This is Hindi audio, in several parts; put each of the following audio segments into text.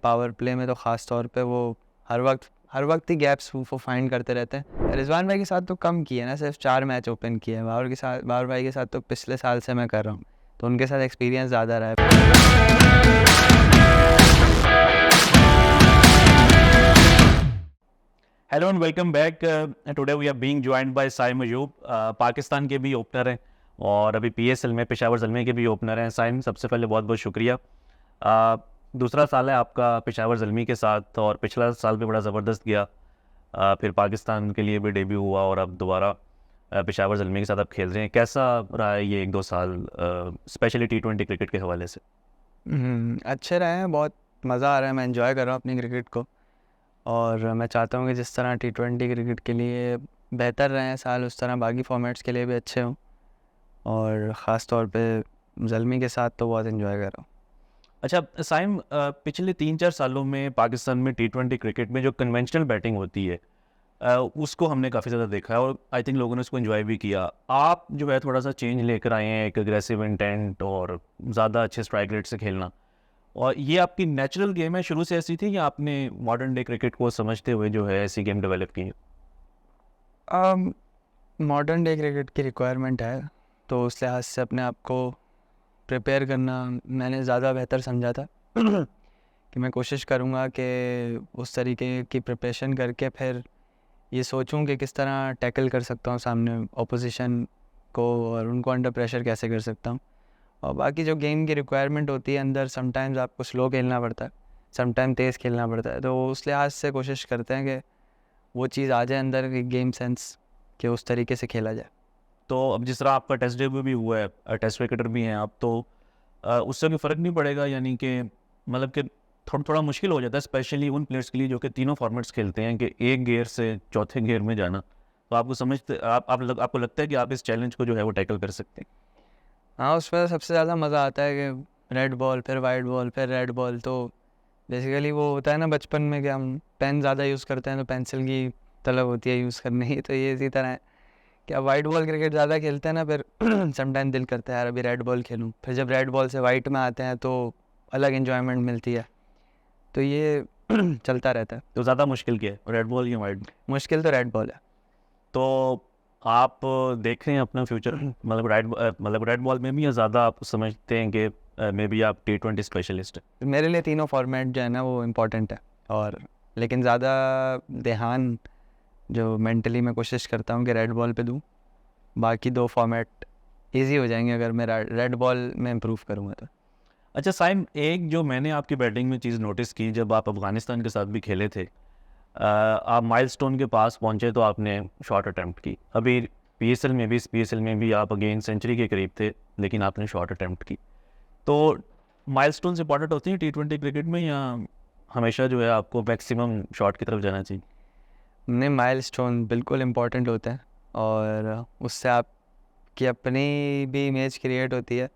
पावर प्ले में तो ख़ास तौर पे वो हर वक्त ही गैप्स वो फाइंड करते रहते हैं। रिजवान भाई के साथ तो कम किए ना, सिर्फ 4 मैच ओपन किए हैं। बाबर भाई के साथ तो पिछले साल से मैं कर रहा हूँ, तो उनके साथ एक्सपीरियंस ज़्यादा रहा है। Hello and welcome back. Today we are being joined by Saim Ayub. Pakistan के भी ओपनर हैं और अभी पीएसएल में पेशावर ज़ल्मी के भी ओपनर हैं। साइम, सबसे पहले बहुत बहुत शुक्रिया। दूसरा साल है आपका पेशावर ज़ल्मी के साथ और पिछला साल भी बड़ा ज़बरदस्त गया। फिर पाकिस्तान के लिए भी डेब्यू हुआ और अब दोबारा पेशावर ज़ल्मी के साथ आप खेल रहे हैं। कैसा रहा है ये 1-2 साल, स्पेशली T20 क्रिकेट के हवाले से? अच्छे रहे हैं, बहुत मज़ा आ रहा है, मैं एंजॉय कर रहा हूँ अपनी क्रिकेट को। और मैं चाहता हूँ कि जिस तरह T20 क्रिकेट के लिए बेहतर रहे हैं साल, उस तरह बाकी फॉर्मेट्स के लिए भी अच्छे हों। और ख़ास तौर पे ज़ल्मी के साथ तो बहुत एंजॉय कर रहा हूँ। अच्छा साइम, पिछले 3-4 सालों में पाकिस्तान में T20 क्रिकेट में जो कन्वेंशनल बैटिंग होती है उसको हमने काफ़ी ज़्यादा देखा है और आई थिंक लोगों ने उसको एंजॉय भी किया। आप जो है थोड़ा सा चेंज लेकर आए हैं, एक अग्रेसिव इंटेंट और ज़्यादा अच्छे स्ट्राइक रेट से खेलना। और ये आपकी नेचुरल गेम है, शुरू से ऐसी थी या आपने मॉडर्न डे क्रिकेट को समझते हुए जो है ऐसी गेम डेवलप की है? मॉडर्न डे क्रिकेट की रिक्वायरमेंट है, तो उस लिहाज से अपने आप को प्रिपेयर करना मैंने ज़्यादा बेहतर समझा था कि मैं कोशिश करूँगा कि उस तरीके की प्रिपरेशन करके फिर ये सोचूं कि किस तरह टैकल कर सकता हूँ सामने ऑपोजिशन को और उनको अंडर प्रेशर कैसे कर सकता हूँ। और बाकी जो गेम की रिक्वायरमेंट होती है अंदर, समटाइम्स आपको स्लो खेलना पड़ता है, समटाइम तेज़ खेलना पड़ता है, तो उस लिहाज से कोशिश करते हैं कि वो चीज़ आ जाए अंदर की गेम सेंस, कि उस तरीके से खेला जाए। तो अब जिस तरह आपका टेस्ट डेब्यू भी हुआ है, टेस्ट क्रिकेटर भी हैं आप, तो उससे भी फ़र्क नहीं पड़ेगा? यानी कि मतलब कि थोड़ा थोड़ा मुश्किल हो जाता है स्पेशली उन प्लेयर्स के लिए जो कि तीनों फॉर्मेट्स खेलते हैं, कि एक गियर से चौथे गियर में जाना। तो आपको आपको लगता है कि आप इस चैलेंज को जो है वो टैकल कर सकते हैं? हाँ, उसमें सबसे ज़्यादा मज़ा आता है कि रेड बॉल फिर वाइट बॉल फिर रेड बॉल, तो बेसिकली वो होता है ना बचपन में कि हम पेन ज़्यादा यूज़ करते हैं तो पेंसिल की तलब होती है यूज़ करने की, तो ये इसी तरह है कि अब वाइट बॉल क्रिकेट ज़्यादा खेलते हैं ना, फिर समटाइम दिल करता है यार अभी रेड बॉल खेलूँ, फिर जब रेड बॉल से वाइट में आते हैं तो अलग इन्जॉयमेंट मिलती है, तो ये चलता रहता है। तो ज़्यादा मुश्किल क्या है, रेड बॉल या वाइट? मुश्किल तो रेड बॉल है। तो आप देख रहे हैं अपना फ्यूचर मतलब रेड बॉल में भी, या ज़्यादा आप समझते हैं कि मे बी आप T20 स्पेशलिस्ट हैं? मेरे लिए तीनों फॉर्मेट जो है ना वो इम्पोर्टेंट है, और लेकिन ज़्यादा ध्यान जो मेंटली मैं कोशिश करता हूँ कि रेड बॉल पे दूँ। बाकी 2 फॉर्मेट इजी हो जाएंगे अगर मैं रेड बॉल में इम्प्रूव करूँगा तो। अच्छा साइम, एक जो मैंने आपकी बैटिंग में चीज़ नोटिस की, जब आप अफ़गानिस्तान के साथ भी खेले थे, आप माइलस्टोन के पास पहुंचे तो आपने शॉट अटैम्प्ट की। अभी पीएसएल में भी आप अगेन सेंचुरी के करीब थे, लेकिन आपने शॉट अटैम्प्ट की। तो माइलस्टोन्स इंपॉर्टेंट होती हैं T20 क्रिकेट में, या हमेशा जो है आपको मैक्सिमम शॉट की तरफ जाना चाहिए? नहीं, माइलस्टोन बिल्कुल इम्पोर्टेंट होते हैं, और उससे आपकी अपनी भी इमेज क्रिएट होती है,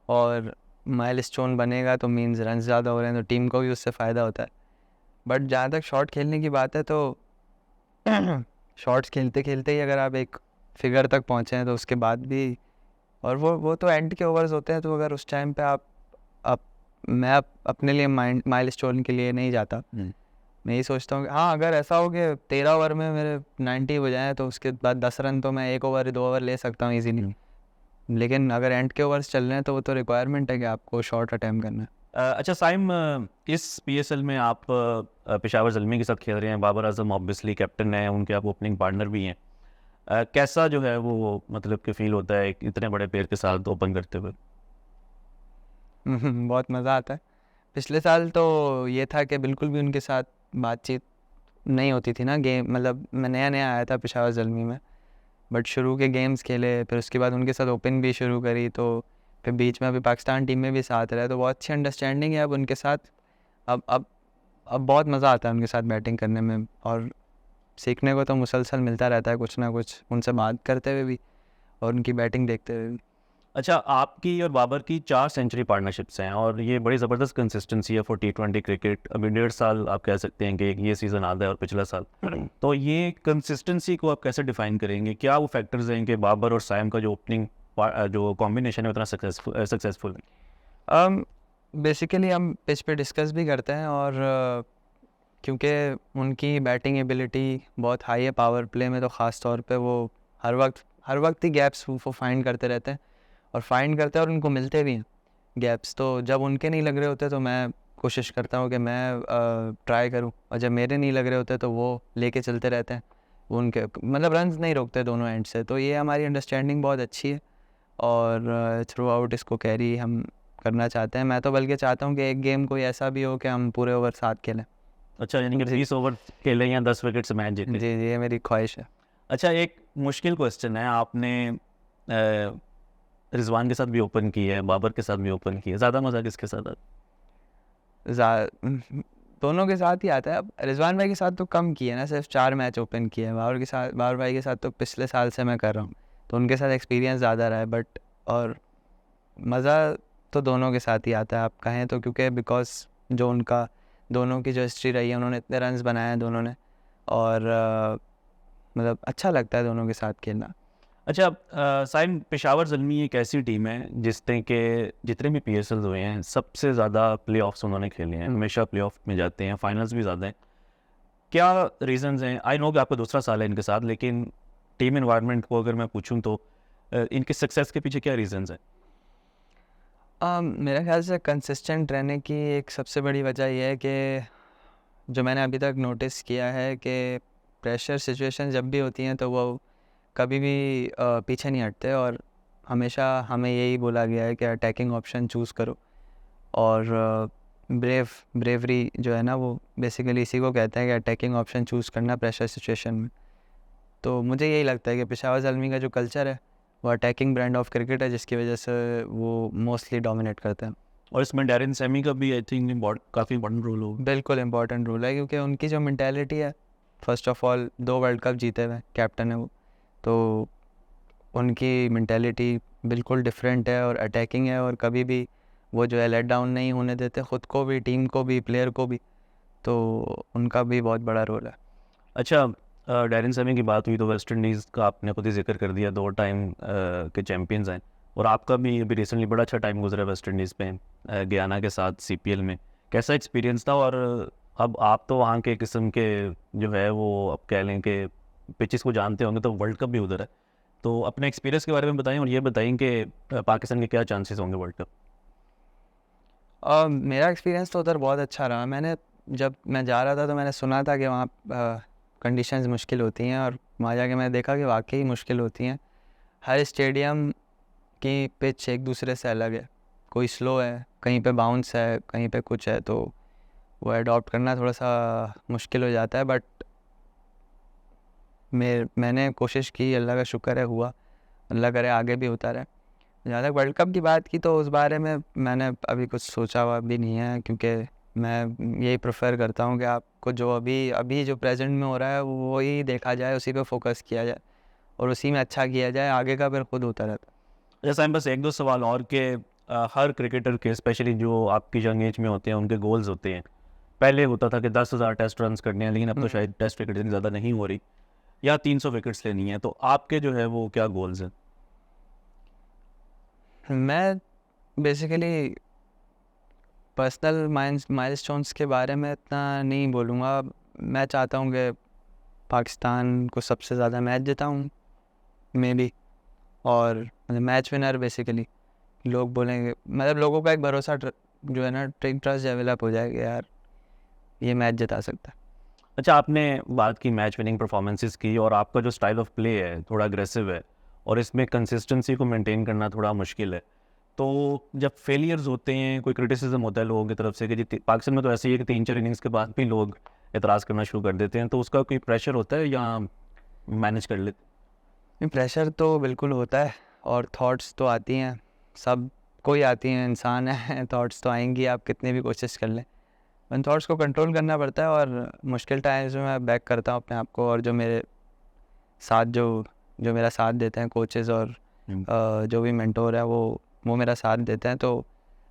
और माइलस्टोन बनेगा तो मीन्स रन ज़्यादा हो रहे हैं तो टीम को भी उससे फ़ायदा होता है। बट जहाँ तक शॉट खेलने की बात है तो शॉट्स खेलते खेलते ही अगर आप एक फिगर तक पहुँचे हैं तो उसके बाद भी, और वो तो एंड के ओवर्स होते हैं, तो अगर उस टाइम पे आप मैं अपने लिए माइलस्टोन के लिए नहीं जाता। मैं यही सोचता हूँ कि हाँ, अगर ऐसा हो कि 13 ओवर में मेरे 90 हो जाए तो उसके बाद 10 रन तो मैं 1 ओवर 2 ओवर ले सकता हूँ इजीली। लेकिन अगर एंड के ओवर्स चल रहे हैं तो वो तो रिक्वायरमेंट है कि आपको शॉट अटैम्प्ट करना है। अच्छा साइम, इस पीएसएल में आप पेशावर ज़ल्मी के साथ खेल रहे हैं। बाबर आजम ऑब्वियसली कैप्टन है, उनके आप ओपनिंग पार्टनर भी हैं। कैसा जो है वो मतलब कि फील होता है इतने बड़े प्लेयर के साथ ओपन करते हुए? बहुत मज़ा आता है। पिछले साल तो ये था कि बिल्कुल भी उनके साथ बातचीत नहीं होती थी ना, गेम मतलब मैं नया नया आया था पेशावर ज़ल्मी में, बट शुरू के गेम्स खेले, फिर उसके बाद उनके साथ ओपन भी शुरू करी, तो फिर बीच में अभी पाकिस्तान टीम में भी साथ रहे, तो बहुत अच्छी अंडरस्टैंडिंग है अब उनके साथ। अब बहुत मज़ा आता है उनके साथ बैटिंग करने में, और सीखने को तो मुसलसल मिलता रहता है कुछ ना कुछ, उनसे बात करते हुए भी और उनकी बैटिंग देखते हुए भी। अच्छा, आपकी और बाबर की 4 सेंचुरी पार्टनरशिप्स हैं और ये बड़ी ज़बरदस्त कंसिस्टेंसी है फॉर T20 क्रिकेट। अभी 1.5 साल आप कह सकते हैं कि ये सीज़न आधा है और पिछला साल। तो ये कंसिस्टेंसी को आप कैसे डिफाइन करेंगे? क्या वो फैक्टर्स हैं कि बाबर और साइम का जो ओपनिंग जो कॉम्बिनेशन है उतना सक्सेसफुल है? बेसिकली हम पिच पे डिस्कस भी करते हैं, और क्योंकि उनकी बैटिंग एबिलिटी बहुत हाई है पावर प्ले में, तो ख़ास तौर पे वो हर वक्त ही गैप्स वो फाइंड करते रहते हैं, और उनको मिलते भी हैं गैप्स। तो जब उनके नहीं लग रहे होते तो मैं कोशिश करता हूँ कि मैं ट्राई करूँ, और जब मेरे नहीं लग रहे होते तो वो लेके चलते रहते हैं। वो उनके मतलब रन्स नहीं रोकते दोनों एंड से, तो ये हमारी अंडरस्टैंडिंग बहुत अच्छी है, और थ्रू आउट इसको कैरी हम करना चाहते हैं। मैं तो बल्कि चाहता हूँ कि एक गेम कोई ऐसा भी हो कि हम पूरे ओवर साथ खेलें। अच्छा, यानी कि 20 ओवर खेले या 10 विकेट से मैच जीते। जी जी, ये मेरी ख्वाहिश है। अच्छा, एक मुश्किल क्वेश्चन है, आपने रिजवान के साथ भी ओपन की है, बाबर के साथ भी ओपन की है, ज़्यादा मज़ा किसके साथ आता? दोनों के साथ ही आता है। अब रिजवान भाई के साथ तो कम किए ना, सिर्फ 4 मैच ओपन किए हैं। बाबर भाई के साथ तो पिछले साल से मैं कर रहा हूँ, तो उनके साथ एक्सपीरियंस ज़्यादा रहा है। बट और मज़ा तो दोनों के साथ ही आता है आप कहें तो, क्योंकि बिकॉज जो उनका दोनों की जो हिस्ट्री रही है, उन्होंने इतने रन्स बनाए हैं दोनों ने, और मतलब अच्छा लगता है दोनों के साथ खेलना। अच्छा, साइम, पेशावर ज़ल्मी एक ऐसी टीम है जिसने के जितने भी PSL हुए हैं सबसे ज़्यादा प्लेऑफ्स उन्होंने खेले हैं, हमेशा प्लेऑफ में जाते हैं, फाइनल्स भी ज़्यादा हैं। क्या रीजंस हैं? आई नो कि आपका दूसरा साल है इनके साथ, लेकिन टीम एनवायरनमेंट को अगर मैं पूछूं तो इनके सक्सेस के पीछे क्या रीजंस हैं? मेरे ख्याल से कंसिस्टेंट रहने की एक सबसे बड़ी वजह यह है कि जो मैंने अभी तक नोटिस किया है कि प्रेशर सिचुएशन जब भी होती हैं तो वो कभी भी पीछे नहीं हटते, और हमेशा हमें यही बोला गया है कि अटैकिंग ऑप्शन चूज़ करो। और ब्रेवरी जो है ना, वो बेसिकली इसी को कहते हैं कि अटैकिंग ऑप्शन चूज़ करना प्रेशर सिचुएशन में। तो मुझे यही लगता है कि पेशावर ज़ल्मी का जो कल्चर है वो अटैकिंग ब्रांड ऑफ क्रिकेट है, जिसकी वजह से वो मोस्टली डोमिनेट करते हैं। और इसमें डैरेन सेमी का भी आई थिंक काफ़ी इंपॉर्टेंट रोल होगा। बिल्कुल इंपॉर्टेंट रोल है, क्योंकि उनकी जो मेंटालिटी है, first of all 2 world cup जीते हुए कैप्टन है वो, तो उनकी मेंटालिटी बिल्कुल डिफरेंट है और अटैकिंग है, और कभी भी वो जो है लेट डाउन नहीं होने देते, ख़ुद को भी, टीम को भी, प्लेयर को भी। तो उनका भी बहुत बड़ा रोल है। अच्छा, डैरेन सेमी की बात हुई तो वेस्ट इंडीज़ का आपने खुद ही जिक्र कर दिया, 2 टाइम के चैम्पियंस हैं, और आपका भी अभी रिसेंटली बड़ा अच्छा टाइम गुजरा वेस्ट इंडीज़ पे, गयाना के साथ CPL में। कैसा एक्सपीरियंस था? और अब आप तो वहाँ के किस्म के जो है वो अब कह लें कि पिचेस को जानते होंगे, तो वर्ल्ड कप भी उधर है, तो अपने एक्सपीरियंस के बारे में बताएं, और ये बताएं कि पाकिस्तान के क्या चांसेस होंगे वर्ल्ड कप? मेरा एक्सपीरियंस तो उधर बहुत अच्छा रहा। जब मैं जा रहा था तो मैंने सुना था कि वहाँ कंडीशंस मुश्किल होती हैं, और वहाँ जाके मैंने देखा कि वाकई मुश्किल होती हैं। हर स्टेडियम की पिच एक दूसरे से अलग है, कोई स्लो है, कहीं पे बाउंस है, कहीं पे कुछ है, तो वो अडॉप्ट करना थोड़ा सा मुश्किल हो जाता है। बट मैंने कोशिश की, अल्लाह का शुक्र है हुआ, अल्लाह करे आगे भी होता रहे। जहाँ तक वर्ल्ड कप की बात की, तो उस बारे में मैंने अभी कुछ सोचा हुआ भी नहीं है, क्योंकि मैं यही प्रेफर करता हूँ कि आपको जो अभी जो प्रेजेंट में हो रहा है वो ही देखा जाए, उसी पे फोकस किया जाए, और उसी में अच्छा किया जाए, आगे का फिर खुद होता रहता है। जैसा बस 1-2 सवाल और के हर क्रिकेटर के, स्पेशली जो आपकी यंग एज में होते हैं, उनके गोल्स होते हैं। पहले होता था कि 10,000 टेस्ट रन करने हैं, लेकिन अब तो शायद टेस्ट विकेट इतनी ज़्यादा नहीं हो रही, या 300 विकेट्स लेनी है, तो आपके जो है वो क्या गोल्स हैं? मैं बेसिकली पर्सनल माइलस्टोन्स के बारे में इतना नहीं बोलूँगा। मैं चाहता हूँ कि पाकिस्तान को सबसे ज़्यादा मैच जिताऊँ, मे बी, और मतलब मैच विनर बेसिकली लोग बोलेंगे, मतलब लोगों का एक भरोसा जो है ना, ट्रस्ट डेवलप हो जाएगा, यार ये मैच जिता सकता है। अच्छा, आपने बात की मैच विनिंग परफॉर्मेंसेस की, और आपका जो स्टाइल ऑफ प्ले है थोड़ा अग्रेसिव है, और इसमें कंसिस्टेंसी को मेंटेन करना थोड़ा मुश्किल है। तो जब फेलियर्स होते हैं, कोई क्रिटिसिज्म होता है लोगों की तरफ से कि पाकिस्तान में तो ऐसे ही है कि 3-4 इनिंग्स के बाद भी लोग एतराज़ करना शुरू कर देते हैं, तो उसका कोई प्रेशर होता है या मैनेज कर लेते? प्रेशर तो बिल्कुल होता है, और थॉट्स तो आती हैं, सब कोई आती हैं, इंसान है थॉट्स तो आएंगी, आप कितनी भी कोशिश कर लें। उन थॉट्स को कंट्रोल करना पड़ता है, और मुश्किल टाइम्स में मैं बैक करता हूँ अपने आप को, और जो मेरे साथ जो मेरा साथ देते हैं कोचेज़, और जो भी मेंटोर है वो मेरा साथ देते हैं, तो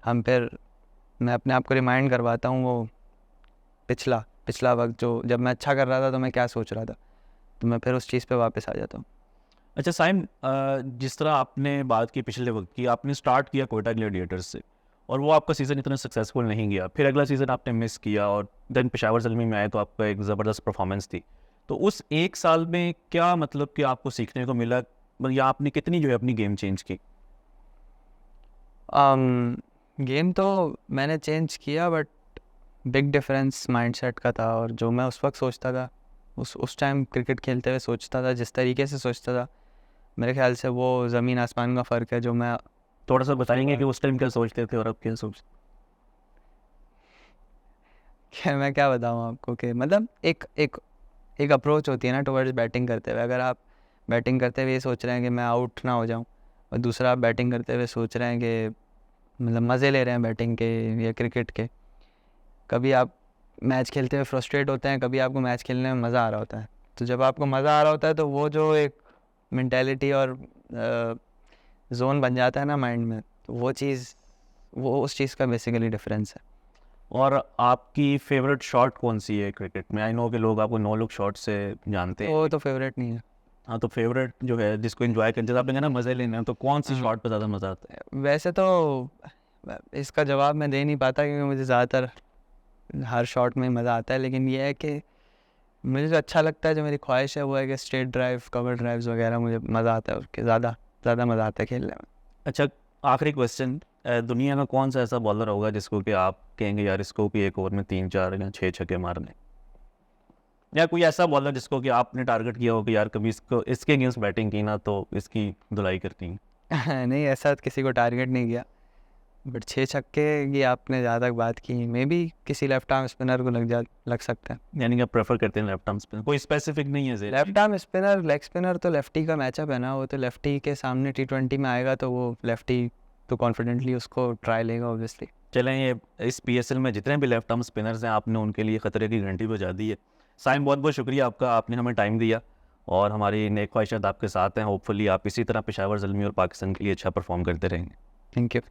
मैं अपने आप को रिमाइंड करवाता हूँ वो पिछला वक्त, जो जब मैं अच्छा कर रहा था तो मैं क्या सोच रहा था, तो मैं फिर उस चीज़ पे वापस आ जाता हूँ। अच्छा साइम, जिस तरह आपने बात की पिछले वक्त की, आपने स्टार्ट किया कोयटा ग्लैडिएटर्स से, और वो आपका सीज़न इतना सक्सेसफुल नहीं गया, फिर अगला सीज़न आपने मिस किया और देन पेशावर ज़ल्मी में आए तो आपका एक ज़बरदस्त परफॉर्मेंस थी। तो उस 1 साल में क्या मतलब कि आपको सीखने को मिला, या आपने कितनी जो है अपनी गेम चेंज की? गेम तो मैंने चेंज किया, बट बिग डिफरेंस माइंडसेट का था। और जो मैं उस वक्त सोचता था, उस टाइम क्रिकेट खेलते हुए सोचता था, जिस तरीके से सोचता था, मेरे ख्याल से वो ज़मीन आसमान का फ़र्क है। जो मैं थोड़ा सा बताएंगे कि उस टाइम क्या सोचते थे और अब क्या सोचते? मैं क्या बताऊँ आपको कि मतलब एक अप्रोच होती है ना टुवर्ड्स बैटिंग करते हुए। अगर आप बैटिंग करते हुए ये सोच रहे हैं कि मैं आउट ना हो जाऊं, और दूसरा आप बैटिंग करते हुए सोच रहे हैं कि मतलब मज़े ले रहे हैं बैटिंग के या क्रिकेट के। कभी आप मैच खेलते हुए फ्रस्ट्रेट होते हैं, कभी आपको मैच खेलने में मज़ा आ रहा होता है। तो जब आपको मज़ा आ रहा होता है तो वो जो एक मेंटेलिटी और जोन बन जाता है ना माइंड में, तो वो उस चीज़ का बेसिकली डिफरेंस है। और आपकी फेवरेट शॉट कौन सी है क्रिकेट में? आई नो कि लोग आपको नो लुक शॉट से जानते हैं। वो तो फेवरेट नहीं है। हाँ, तो फेवरेट जो है जिसको एंजॉय करते, जैसे आपने कहा ना मज़े लेने हैं, तो कौन सी शॉट पे ज़्यादा मज़ा आता है? वैसे तो इसका जवाब मैं दे नहीं पाता, क्योंकि मुझे ज़्यादातर हर शॉट में मज़ा आता है। लेकिन ये है कि मुझे जो अच्छा लगता है, जो मेरी ख्वाहिश है, वो है कि स्ट्रेट ड्राइव, कवर ड्राइव्स वगैरह मुझे मज़ा आता है, उसके ज़्यादा मज़ा आता है खेलने में। अच्छा, आखिरी क्वेश्चन, दुनिया का कौन सा ऐसा बॉलर होगा जिसको कि आप कहेंगे यार इसको कि एक ओवर में 3-4 या 6 छक्के मारने, या कोई ऐसा बॉलर जिसको कि आपने टारगेट किया हो कि यार कभी इसके अगेंस्ट बैटिंग की ना तो इसकी धुलाई करती हैं? नहीं, ऐसा किसी को टारगेट नहीं किया, बट 6 छक्के की आपने ज़्यादा बात की। मे बी किसी लेफ्ट आर्म स्पिनर को लग सकता है। यानी कि आप प्रेफर करते हैं लेफ्ट आर्म स्पिनर, कोई स्पेसिफिक नहीं है gel? Left arm spinner, leg spinner तो लेफ्टी का मैचअप है ना, वो तो लेफ्टी के सामने T20 में आएगा, तो वो लेफ्टी तो कॉन्फिडेंटली उसको ट्राई लेगा ऑब्वियसली। चलें, ये इस PSL में जितने भी लेफ्ट आर्म स्पिनर्स हैं आपने उनके लिए ख़तरे की घंटी बजा दी है। साइम, बहुत बहुत शुक्रिया आपका, आपने हमें टाइम दिया और हमारी नेक ख्वाहिशात आपके साथ हैं। होपफुली आप इसी तरह पेशावर ज़ल्मी और पाकिस्तान के लिए अच्छा परफॉर्म करते रहेंगे। Thank you.